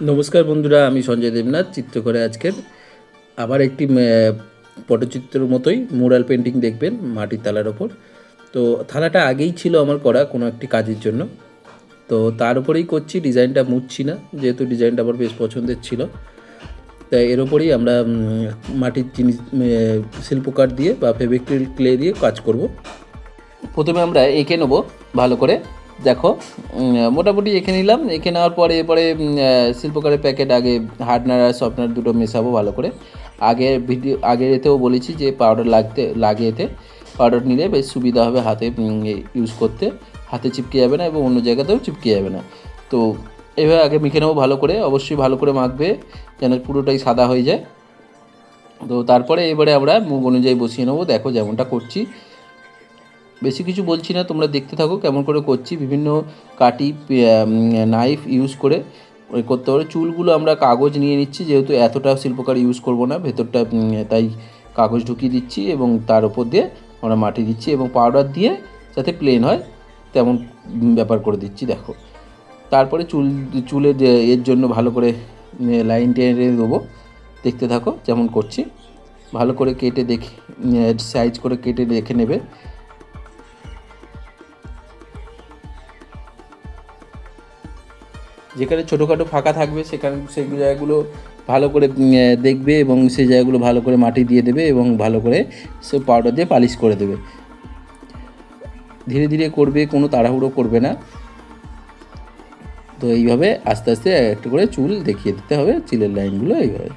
নমস্কার বন্ধুরা, আমি সঞ্জয় দেবনাথ। চিত্রকরে আজকের আবার একটি পটচিত্রের মতোই মুরাল পেন্টিং দেখবেন মাটির থালার ওপর। তো থালাটা আগেই ছিল আমার করা কোনো একটি কাজের জন্য, তো তার উপরেই করছি। ডিজাইনটা মুছছি না, যেহেতু ডিজাইনটা আমার বেশ পছন্দের ছিল। তাই এর ওপরেই আমরা মাটির জিনিস শিল্পকার দিয়ে বা ফেভিক্রিল ক্লে দিয়ে কাজ করব। প্রথমে আমরা এঁকে নেব ভালো করে। দেখো, মোটামুটি এঁকে নিলাম। এঁকে নেওয়ার পরে এরপরে শিল্পকারের প্যাকেট আগে হার্ডনার আর সফটনার দুটো মেশাবো ভালো করে। আগের এতেও বলেছি যে পাউডার লাগে এতে। পাউডার নিলে বেশ সুবিধা হবে হাতে ইউজ করতে, হাতে চিপকে যাবে না এবং অন্য জায়গাতেও চিপকে যাবে না। তো এভাবে আগে মেখে নেবো ভালো করে। অবশ্যই ভালো করে মাখবে যেন পুরোটাই সাদা হয়ে যায়। তো তারপরে এবারে আমরা মুখ অনুযায়ী বসিয়ে নেবো। দেখো যেমনটা করছি, বেশি কিছু বলছি না, তোমরা দেখতে থাকো কেমন করে করছি। বিভিন্ন কাটি নাইফ ইউজ করে করতে পারো। চুলগুলো আমরা কাগজ নিয়ে নিচ্ছি, যেহেতু এতটা শিল্পকার ইউজ করব না ভেতরটা, তাই কাগজ ঢুকিয়ে দিচ্ছি এবং তার উপর দিয়ে আমরা মাটি দিচ্ছি এবং পাউডার দিয়ে যাতে প্লেন হয় তেমন ব্যাপার করে দিচ্ছি। দেখো, তারপরে চুলের এর জন্য ভালো করে লাইন টেনে দেবো। দেখতে থাকো যেমন করছি। ভালো করে কেটে দেখে সাইজ করে কেটে দেখে নেবে। যেখানে ছোটোখাটো ফাঁকা থাকবে সেখানে সেই জায়গাগুলো ভালো করে দেখবে এবং সেই জায়গাগুলো ভালো করে মাটি দিয়ে দেবে এবং ভালো করে সে পাউডার দিয়ে পালিশ করে দেবে। ধীরে ধীরে করবে, কোনো তাড়াহুড়ো করবে না। তো এইভাবে আস্তে আস্তে একটু করে চুল দেখিয়ে দিতে হবে। চুলের লাইনগুলো এইভাবে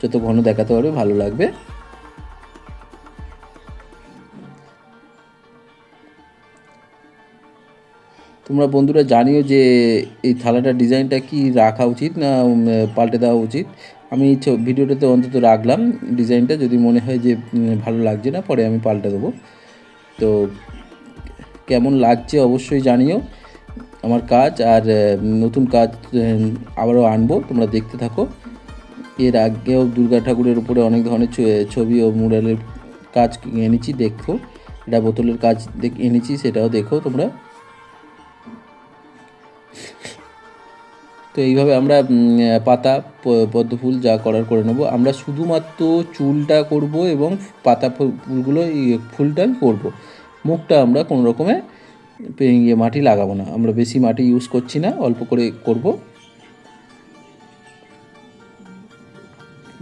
যত ঘন দেখাতে পারবে ভালো লাগবে। তোমরা বন্ধুরা জানিও যে এই থালাটার ডিজাইনটা কি রাখা উচিত না পাল্টে দেওয়া উচিত। আমি ভিডিওটাতে অন্তত রাখলাম ডিজাইনটা, যদি মনে হয় যে ভালো লাগছে না পরে আমি পাল্টে দেবো। তো কেমন লাগছে অবশ্যই জানিও আমার কাজ। আর নতুন কাজ আবারও আনবো, তোমরা দেখতে থাকো। এর আগেও দুর্গা ঠাকুরের উপরে অনেক ধরনের ছবি ও মুরালের কাজ এনেছি, দেখো। এটা বোতলের কাজ এনেছি, সেটাও দেখো তোমরা। তো এইভাবে আমরা পাতা পদ্ম ফুল যা করার করে নেবো। আমরা শুধুমাত্র চুলটা করব এবং পাতা ফুলগুলো ফুলটা করব। মুখটা আমরা কোনো রকমে মাটি লাগাবো না। আমরা বেশি মাটি ইউজ করছি না, অল্প করে করব।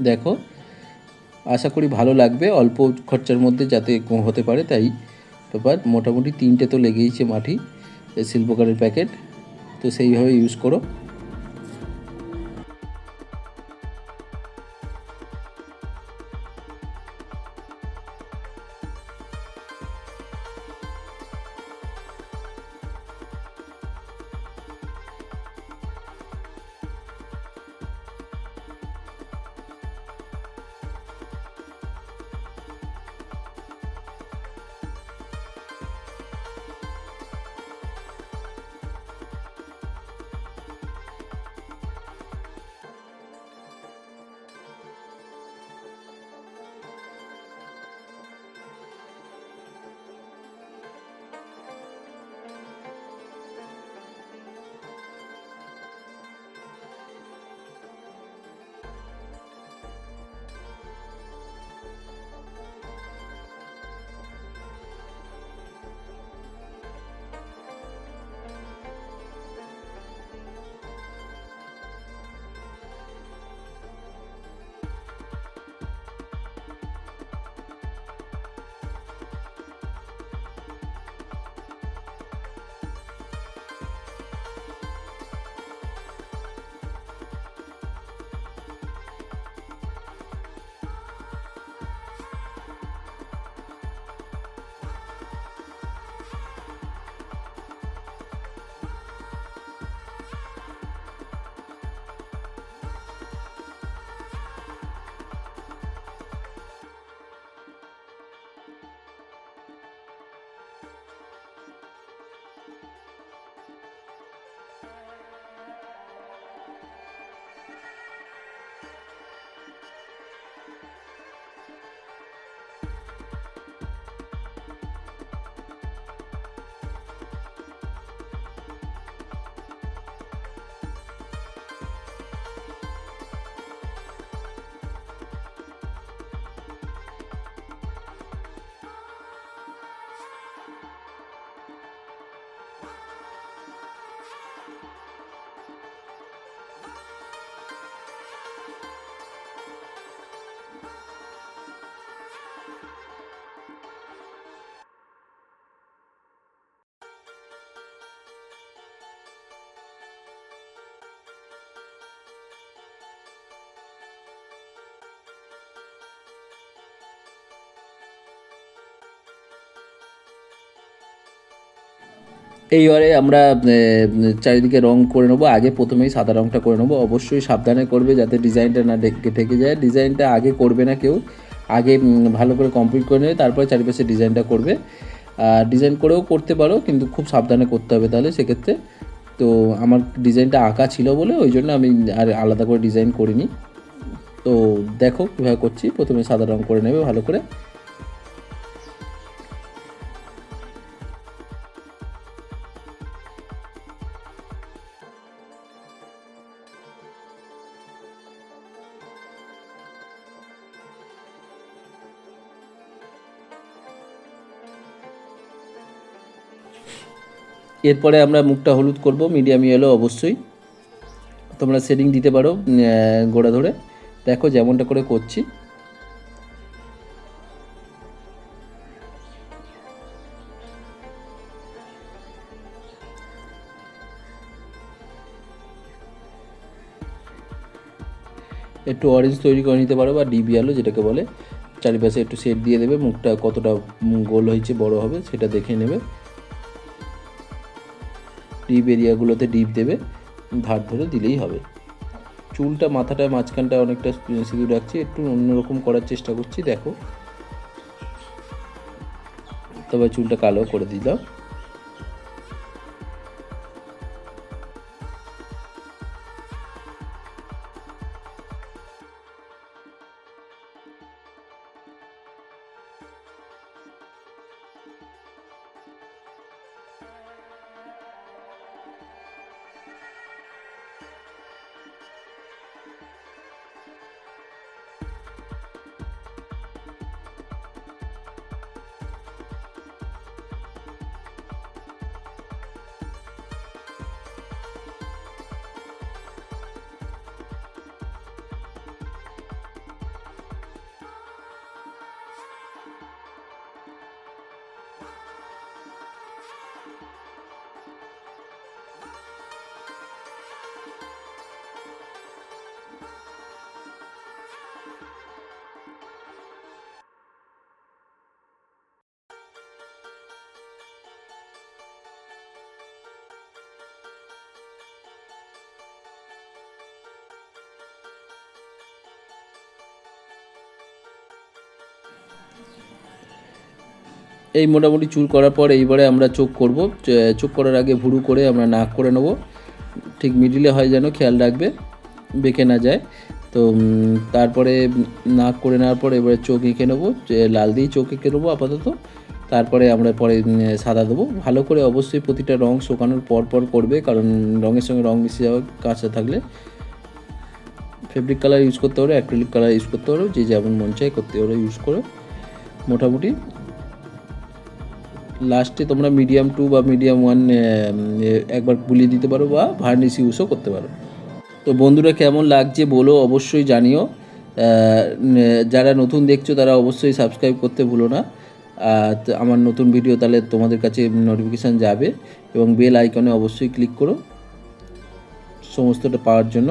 দেখো, আশা করি ভালো লাগবে, অল্প খরচার মধ্যে যাতে হতে পারে তাই ব্যাপার। মোটামুটি 3টে তো লেগেইছে মাটি শিল্পকারের প্যাকেট, তো সেইভাবে ইউজ করো। এইবারে আমরা চারিদিকে রং করে নেবো। আগে প্রথমেই সাদা রংটা করে নেবো। অবশ্যই সাবধানে করবে যাতে ডিজাইনটা না ঢেকে যায়। ডিজাইনটা আগে করবে না কেউ, আগে ভালো করে কমপ্লিট করে নেবে, তারপরে চারিপাশে ডিজাইনটা করবে। আর ডিজাইন করেও করতে পারো, কিন্তু খুব সাবধানে করতে হবে তাহলে সেক্ষেত্রে। তো আমার ডিজাইনটা আঁকা ছিল বলে ওই জন্য আমি আর আলাদা করে ডিজাইন করিনি। তো দেখো কীভাবে করছি। প্রথমে সাদা রং করে নেবে ভালো করে। এরপরে আমরা মুখটা হলুদ করব, মিডিয়াম ইয়েলো অবশ্যই। তোমরা শেডিং দিতে পারো গোড়া ধরে। দেখো যেমনটা করে করছি। একটু অরেঞ্জ তৈরি করে নিতে পারো বা ডিপ ইয়েলো যেটাকে বলে। চারিপাশে একটু শেড দিয়ে দেবে। মুখটা কতটা গোল হয়েছে, বড় হবে সেটা দেখে নেবে। ডিপ এরিয়াগুলোতে ডিপ দেবে, ধার ধরে দিলেই হবে। চুলটা মাথাটায় মাঝখানটা অনেকটা সিঁদুর রাখছি, একটু অন্যরকম করার চেষ্টা করছি। দেখো, তবে চুলটা কালো করে দিলাম। এই মোটামুটি চুল করার পর এইবারে আমরা চোখ করব। চোখ করার আগে ভুরু করে আমরা নাক করে নেব। ঠিক মিডিলে হয় যেন, খেয়াল রাখবে বেঁকে না যায়। তো তারপরে নাক করে নেওয়ার পর এবারে চোখ এঁকে নেবো। লাল দিয়ে চোখ এঁকে নেবো আপাতত। তারপরে আমরা পরে সাদা দেবো। ভালো করে অবশ্যই প্রতিটা রং শুকানোর পর পর করবে, কারণ রঙের সঙ্গে রং মিশে যাওয়া কাঁচা থাকলে। ফেব্রিক কালার ইউজ করতে পারো, অ্যাক্রিলিক কালার ইউজ করতে পারো, যে যেমন মন চাই করতে পারো, ইউজ করো। মোটামুটি লাস্টে তোমরা মিডিয়াম 2 বা মিডিয়াম 1 একবার বুলিয়ে দিতে পারো, বা ভার্নিশ ইউজও করতে পারো। তো বন্ধুরা, কেমন লাগছে বলো, অবশ্যই জানিও। যারা নতুন দেখছো তারা অবশ্যই সাবস্ক্রাইব করতে ভুলো না। আমার নতুন ভিডিও তাহলে তোমাদের কাছে নোটিফিকেশান যাবে, এবং বেল আইকনে অবশ্যই ক্লিক করো সমস্তটা পাওয়ার জন্য।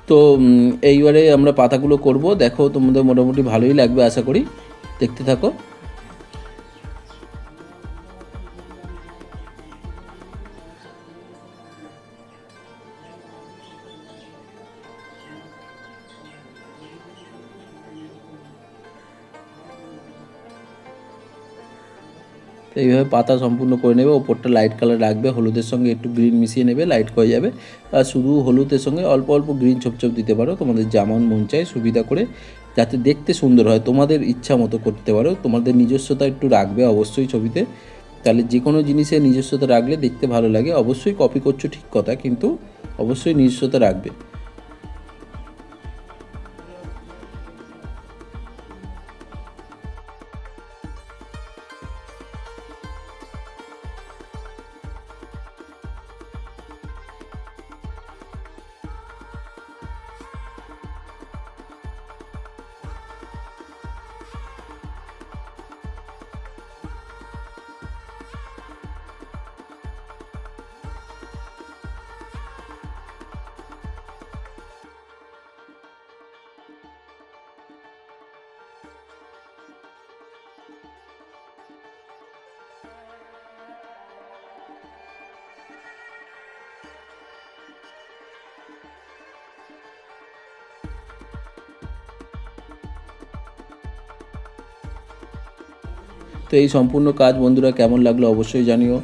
তো এইবারে আমরা পাতাগুলো করব, দেখো তোমাদের মোটামুটি ভালোই লাগবে আশা করি, দেখতে থাকো। তো এইভাবে পাতা সম্পূর্ণ করে নেবে, ওপরটা লাইট কালার রাখবে, হলুদের সঙ্গে একটু গ্রিন মিশিয়ে নেবে, লাইট হয়ে যাবে। আর শুধু হলুদের সঙ্গে অল্প অল্প গ্রিন ছোপ ছোপ দিতে পারো, তোমাদের যেমন মন চায় সুবিধা করে, যাতে দেখতে সুন্দর হয়। তোমাদের ইচ্ছা মতো করতে পারো, তোমাদের নিজস্বতা একটু রাখবে অবশ্যই ছবিতে, তাহলে যে কোনো জিনিসের নিজস্বতা রাখলে দেখতে ভালো লাগে। অবশ্যই কপি করছো ঠিক কথা, কিন্তু অবশ্যই নিজস্বতা রাখবে। তো এই সম্পূর্ণ কাজ বন্ধুরা কেমন লাগলো অবশ্যই জানিও।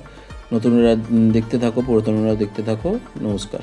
নতুনরা দেখতে থাকো, পুরাতনরা দেখতে থাকো। নমস্কার।